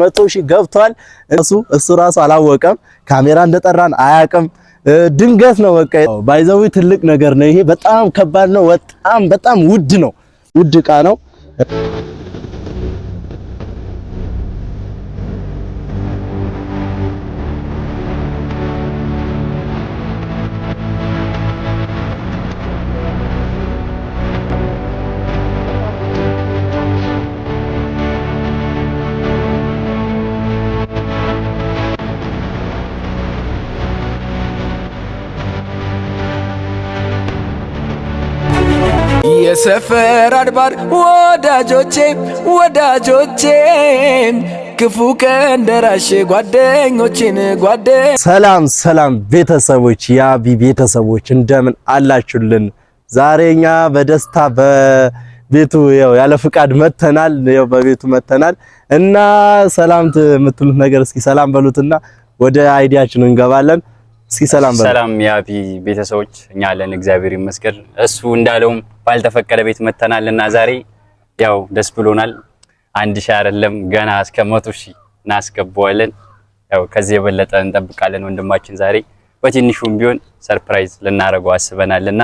100,000 ገብቷል እሱ ራሱ አላወቀም ካሜራ እንደጠራን አያውቅም ድንገት ነው በቃ ባይዘው ትልቅ ነገር ነው ይሄ በጣም ከባድ ነው በጣም ውድ ነው ውድ ዕቃ ነው የሰፈር አድባር ወዳጆቼ ክፉ ቀን ደራሽ ጓደኞቼን ሰላም ቤተሰቦች ያቢ ቤተሰቦች እንደምን አላችሁልን ዛሬኛ በደስታ በቤቱ ያለ ፍቃድ መተናል በቤቱ መተናል እና ሰላም የምትሉት ነገር እስኪ ሰላም በሉትና ወደ አይዲያችን እንገባለን እስኪ ሰላም በሉ ሰላም ያቢ ቤተሰቦች እኛ አለን እግዚአብሔር ይመስገን እሱ እንዳለውም ባልተፈቀደ ቤት መተናልና ዛሬ ያው ደስ ብሎናል 1,000 አይደለም ገና እስከ 100,000 እናስገባዋለን ያው ከዚህ የበለጠ እንጠብቃለን ወንድማችን ዛሬ በትንሹም ቢሆን ሰርፕራይዝ ልናረጋው አስበናልና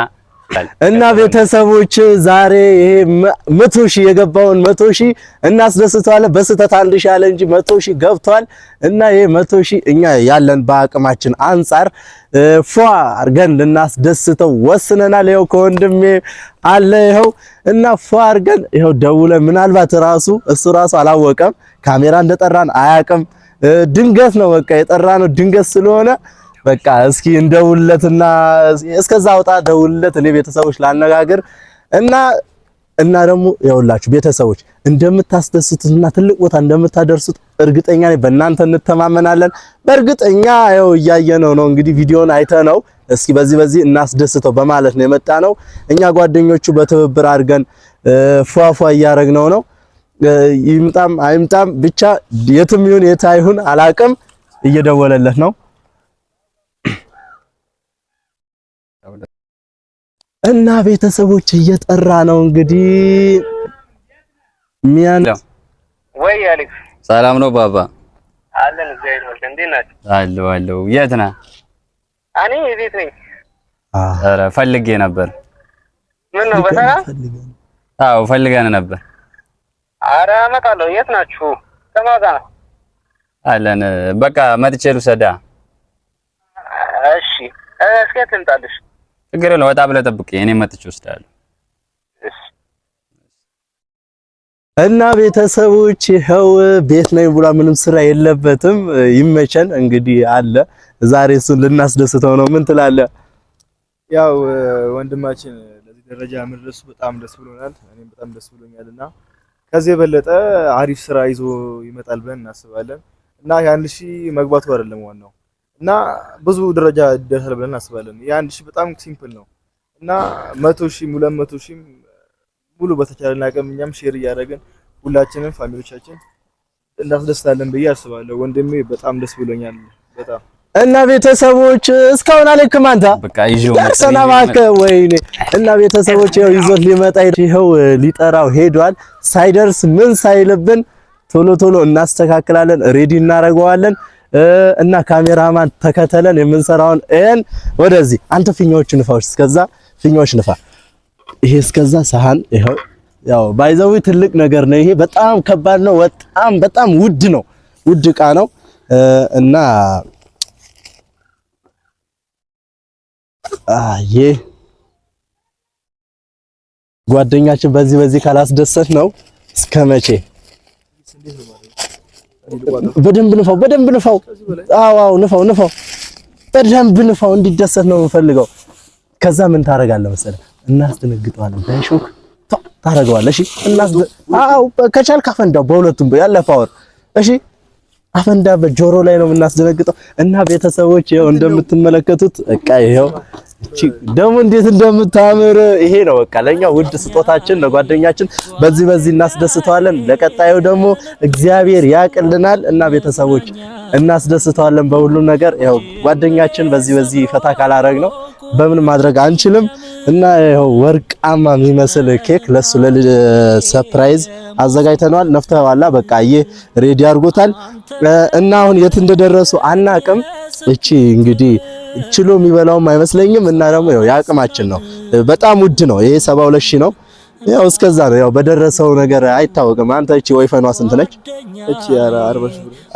እና ቤተሰቦች ዛሬ ይሄ 100,000 የገባውን 100,000 እናስደስተዋለን በስተት 1,000 አለ እንጂ 100,000 ገብቷል እና ይሄ 100,000 እኛ ያለን በአቅማችን አንፃር ፏ አርገን ልናስደስተው ወስነናል ይሄው ከወንድሜ አለ ይሄው እና ፏ አርገን ይሄው ደውለን ምናልባት እሱ ራሱ አላወቀም ካሜራ እንደጠራን አያውቅም ድንገት ነው በቃ የጠራነው ድንገት ስለሆነ በቃ እስኪ እንደውለትና እስከዛ ወጣ ደውልለት እኔ ቤተሰቦች ላነጋግር እና ደግሞ ያውላችሁ ቤተሰቦች እንደምታስደስቱትና ትልቅ ቦታ እንደምታደርሱት እርግጠኛ ነኝ በእናንተ እንተማመናለን በእርግጠኛ ያው ያያየነው ነው እንግዲህ ቪዲዮን አይተነው እስኪ በዚህ እናስደስተው በማለት ነው የመጣነው እኛ ጓደኞቹ በትብብር አድርገን ፏፏ ያያረግነው ነው ይምጣም አይምጣም ብቻ የትም ይሁን የታይሁን አላቅም እየደወለለት ነው እና ቤተሰቦች እየጠራ ነው እንግዲህ ሚያን ወይ አሌክስ ሰላም ነው ባባ አለን እግዚአብሔር ይመስገን እንዴት ናችሁ አለው የት ነህ እኔ ቤት ነኝ ኧረ ፈልጌ ነበር ምን ነው በሰላም አዎ ፈልገን ነበር ኧረ እመጣለሁ የት ናችሁ ከማን ጋር ነው አለን በቃ መጥቼ ልውሰዳ እሺ እስኪ ትምጣልሽ ችግር የለውም ወጣ ብለህ ጠብቀኝ እኔ መጥቼ እወስዳለሁ እና ቤተሰቦች ይኸው ቤት ነኝ ብላ ምንም ስራ የለበትም ይመቸን እንግዲህ አለ ዛሬ እሱን ልናስደስተው ነው ምን ትላለህ ያው ወንድማችን ለዚህ ደረጃ መድረሱ በጣም ደስ ብሎናል እኔም በጣም ደስ ብሎኛልና ከዚህ የበለጠ አሪፍ ስራ ይዞ ይመጣል ብለን እናስባለን እና የ1,000 መግባቱ አይደለም ዋናው እና ብዙ ደረጃ ይደርሳል ብለን እናስባለን የ1,000 በጣም ሲምፕል ነው እና 100,000 200,000 ሙሉ በተቻለና አቅም እኛም ሼር እያደረግን ሁላችንም ፋሚሊዎቻችን እንዳስደስታለን ብዬ አስባለሁ ወንድሜ በጣም ደስ ብሎኛል በጣም እና ቤተሰቦች እስካሁን አለክም አንተ በቃ ይዤው ሰናማከ ወይኔ እና ቤተሰቦች ይዞት ሊመጣ ይሄው ሊጠራው ሄዷል ሳይደርስ ምን ሳይልብን ቶሎ እናስተካክላለን ሬዲ እናረጋዋለን እና ካሜራማን ተከተለን የምንሰራውን ወደዚህ አንተ ፊኛዎች ንፋዎች እስከዛ ፊኛዎች ንፋ ይሄ እስከዛ ሳህን ይሄው ያው ባይዘው ትልቅ ነገር ነው ይሄ በጣም ከባድ ነው በጣም ውድ ነው ውድ ዕቃ ነው እና ይሄ ጓደኛችን በዚህ ካላስደሰት ነው እስከመቼ በደንብ ንፋው አዎ ንፋው በደንብ ንፋው እንዲደሰት ነው የምፈልገው ከዛ ምን ታረጋለህ መሰለህ እናስደነግጠዋለን በሾክ ታረጋዋለህ እሺ አዎ ከቻልክ አፈንዳው በሁለቱም ያለ ፓወር እሺ አፈንዳ በጆሮ ላይ ነው እናስደነግጠው እና ቤተሰቦች ይሄው እንደምትመለከቱት በቃ ይሄው እቺ ደሞ እንዴት እንደምታምር ይሄ ነው በቃ ለኛ ውድ ስጦታችን ለጓደኛችን በዚህ እናስደስተዋለን ለቀጣዩ ደግሞ እግዚአብሔር ያቅልናል እና ቤተሰቦች እናስደስተዋለን በሁሉ ነገር ያው ጓደኛችን በዚህ ፈታ ካላረግ ነው በምን ማድረግ አንችልም እና ይኸው ወርቃማ የሚመስል ኬክ ለሱ ለሰርፕራይዝ አዘጋጅተናል። ነፍተዋላ በቃ ሬዲ አድርጎታል እና አሁን የት እንደደረሱ አናቅም። እቺ እንግዲህ ችሎ የሚበላውም አይመስለኝም እና ደግሞ ያው ያቅማችን ነው። በጣም ውድ ነው ይሄ 72000 ነው። ያው እስከዛ ነው ያው በደረሰው ነገር አይታወቅም። አንተ እቺ ወይፈኗ ስንት ነች? እቺ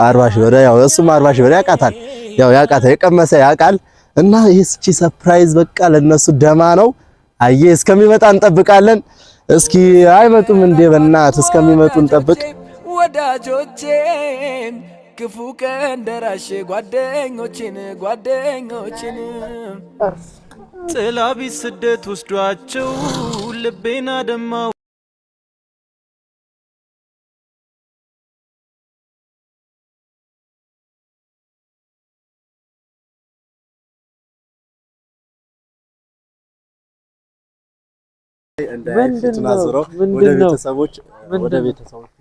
40 ሺህ ብር ያው እሱም 40 ሺህ ብር ያቃታል። ያው ያቃታ የቀመሰ ያቃል እና እቺ ሰርፕራይዝ በቃ ለነሱ ደማ ነው። እስከሚመጣ እንጠብቃለን። እስኪ አይመጡም እንዴ? በእናትህ እስከሚመጡ እንጠብቅ። ወዳጆቼም ክፉ ቀን ደራሽ ጓደኞቼን ጥላ ቢስ ስደት ወስዷቸው ልቤና ደማው ወደ ቤተሰቦች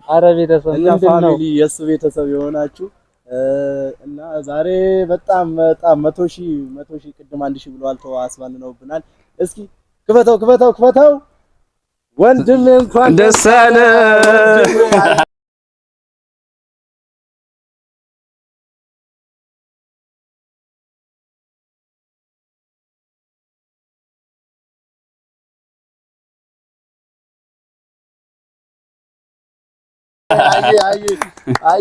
አረ ቤተሰብ ምንድነው የሱ ቤተሰብ የሆናችሁ እና ዛሬ በጣም 100 ሺህ ቅድም 1000 ብለዋል ተዋስባልነውብናል። እስኪ ክፈተው ወንድም እንኳን ደስ አለ።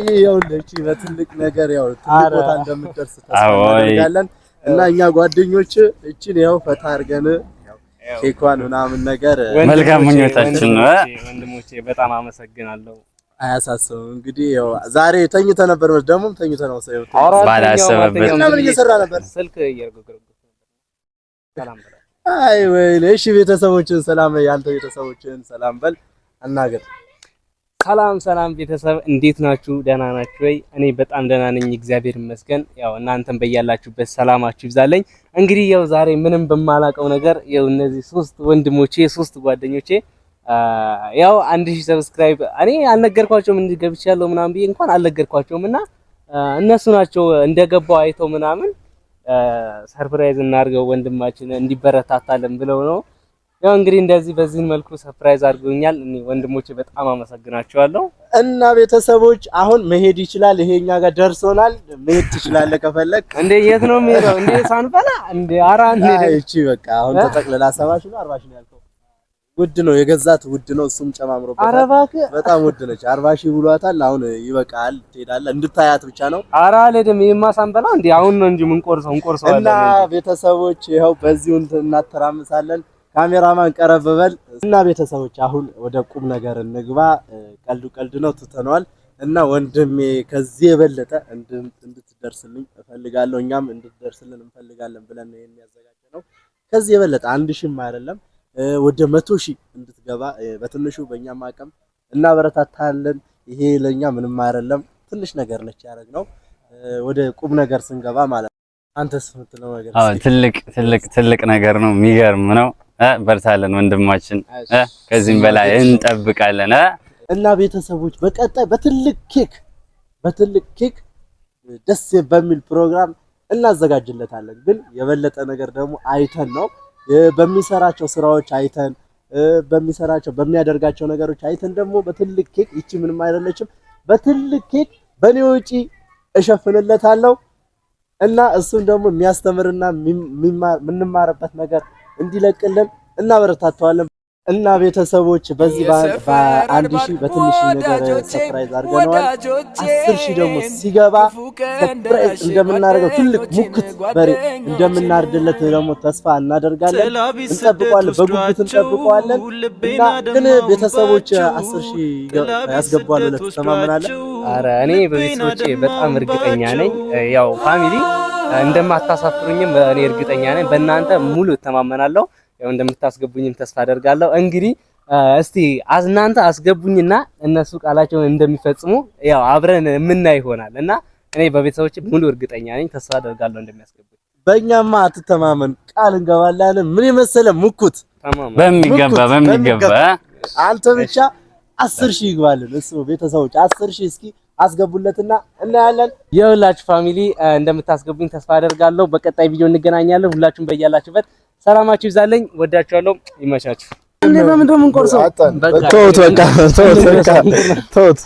ይኸውልህ በትልቅ ነገር ያው ትልቅ ቦታ እንደምትደርስ ተስፋ እናደርጋለን እና እኛ ጓደኞች እቺን ያው ፈታ አድርገን ኬኳን ምናምን ነገር መልካም ምኞታችን ነው። ወንድሞቼ በጣም አመሰግናለሁ። አያሳስብም እንግዲህ ያው ዛሬ ተኝተህ ነበር ደግሞ ተኝተህ ነው ሰው ባላሰበበት ምን እየሰራ ነበር? ስልክ እየረገገ ሰላም በል። አይ ወይኔ እሺ ቤተሰቦችን ሰላም ያንተ ቤተሰቦችን ሰላም በል አናገር። ሰላም ቤተሰብ እንዴት ናችሁ? ደህና ናችሁ ወይ? እኔ በጣም ደህና ነኝ እግዚአብሔር ይመስገን። ያው እናንተም በያላችሁበት ሰላማችሁ ይብዛልኝ። እንግዲህ ያው ዛሬ ምንም በማላቀው ነገር ያው እነዚህ 3 ወንድሞቼ 3 ጓደኞቼ ያው 1000 ሰብስክራይብ እኔ አልነገርኳቸውም እንዲገብቻለሁ ምናምን ብዬ እንኳን አልነገርኳቸውምና እነሱ ናቸው እንደገባው አይተው ምናምን ሰርፕራይዝ እናርገው ወንድማችን እንዲበረታታለን ብለው ነው። ያው እንግዲህ እንደዚህ በዚህን መልኩ ሰርፕራይዝ አድርገውኛል። እኔ ወንድሞቼ በጣም አመሰግናቸዋለሁ። እና ቤተሰቦች አሁን መሄድ ይችላል። ይሄኛ ጋር ደርሶናል። መሄድ ትችላለህ ከፈለክ። እንዴ የት ነው የሚሄደው? እንዴ ሳንበላ እንዴ አራን እቺ በቃ አሁን ተጠቅልላ 70 ነው 40 ነው ያልከው? ውድ ነው የገዛት ውድ ነው። እሱም ጨማምሮበታል። ኧረ እባክህ በጣም ውድ ነች። 40 ብሏታል። አሁን ይበቃል ትሄዳለህ። እንድታያት ብቻ ነው። ኧረ አልሄድም። ይሄማ ሳንበላ እንዴ አሁን ነው እንጂ ምን ቆርሰው እና ቤተሰቦች ይኸው በዚሁ እናተራምሳለን። ካሜራማን ቀረበበል እና ቤተሰቦች አሁን ወደ ቁም ነገር እንግባ። ቀልዱ ነው ትተነዋል እና ወንድሜ ከዚህ የበለጠ እንድትደርስልኝ እፈልጋለሁ። እኛም እንድትደርስልን እንፈልጋለን ብለን ነው የሚያዘጋጀነው። ከዚህ የበለጠ 1000ም አይደለም ወደ 100 ሺህ እንድትገባ በትንሹ በእኛም አቅም እናበረታታለን። ይሄ ለኛ ምንም አይደለም ትንሽ ነገር ነች ያደረግነው። ወደ ቁም ነገር ስንገባ ማለት አንተስ የምትለው ነገር? ትልቅ ነገር ነው። የሚገርም ነው። በርታለን ወንድማችን፣ ከዚህም በላይ እንጠብቃለን። እና ቤተሰቦች በቀጣይ በትልቅ ኬክ ደስ በሚል ፕሮግራም እናዘጋጅለታለን። ግን የበለጠ ነገር ደግሞ አይተን ነው በሚሰራቸው ስራዎች አይተን በሚያደርጋቸው ነገሮች አይተን ደግሞ በትልቅ ኬክ ይቺ ምንም አይደለችም፣ በትልቅ ኬክ በኔ ወጪ እሸፍንለታለሁ እና እሱን ደግሞ የሚያስተምርና ምንማርበት ነገር እንዲለቅልን እናበረታታዋለን። እና ቤተሰቦች በዚህ በ1000 በትንሽ ነገር ሰርፕራይዝ አድርገናል። 10000 ደግሞ ሲገባ ሰርፕራይዝ እንደምናደርገው ትልቅ ሙክት በሬ እንደምናርድለት ደግሞ ተስፋ እናደርጋለን። እንጠብቀዋለን፣ በጉጉት እንጠብቀዋለን። እና ግን ቤተሰቦች 10000 ያስገባሉ ብለን ተማመናለን። ኧረ እኔ በቤተሰቦቼ በጣም እርግጠኛ ነኝ። ያው ፋሚሊ እንደማታሳፍሩኝም እኔ እርግጠኛ ነኝ። በእናንተ ሙሉ እተማመናለሁ። ያው እንደምታስገቡኝም ተስፋ አደርጋለሁ። እንግዲህ እስቲ እናንተ አስገቡኝና እነሱ ቃላቸውን እንደሚፈጽሙ ያው አብረን የምናይ ይሆናል እና እኔ በቤተሰቦቼ ሙሉ እርግጠኛ ነኝ፣ ተስፋ አደርጋለሁ እንደሚያስገቡኝ። በእኛማ አትተማመን፣ ቃል እንገባላለን። ምን የመሰለ ሙኩት በሚገባ አንተ ብቻ 10000 ይግባልን። እሱ ቤተሰቦች 10000 እስኪ አስገቡለትና እናያለን። የሁላችሁ ፋሚሊ እንደምታስገቡኝ ተስፋ አደርጋለሁ። በቀጣይ ቪዲዮ እንገናኛለን። ሁላችሁም በያላችሁበት ሰላማችሁ ይብዛልኝ። ወዳችኋለሁ። ይመቻችሁ። እኔ በምን ደም እንቆርሰው? ተውት በቃ ተውት።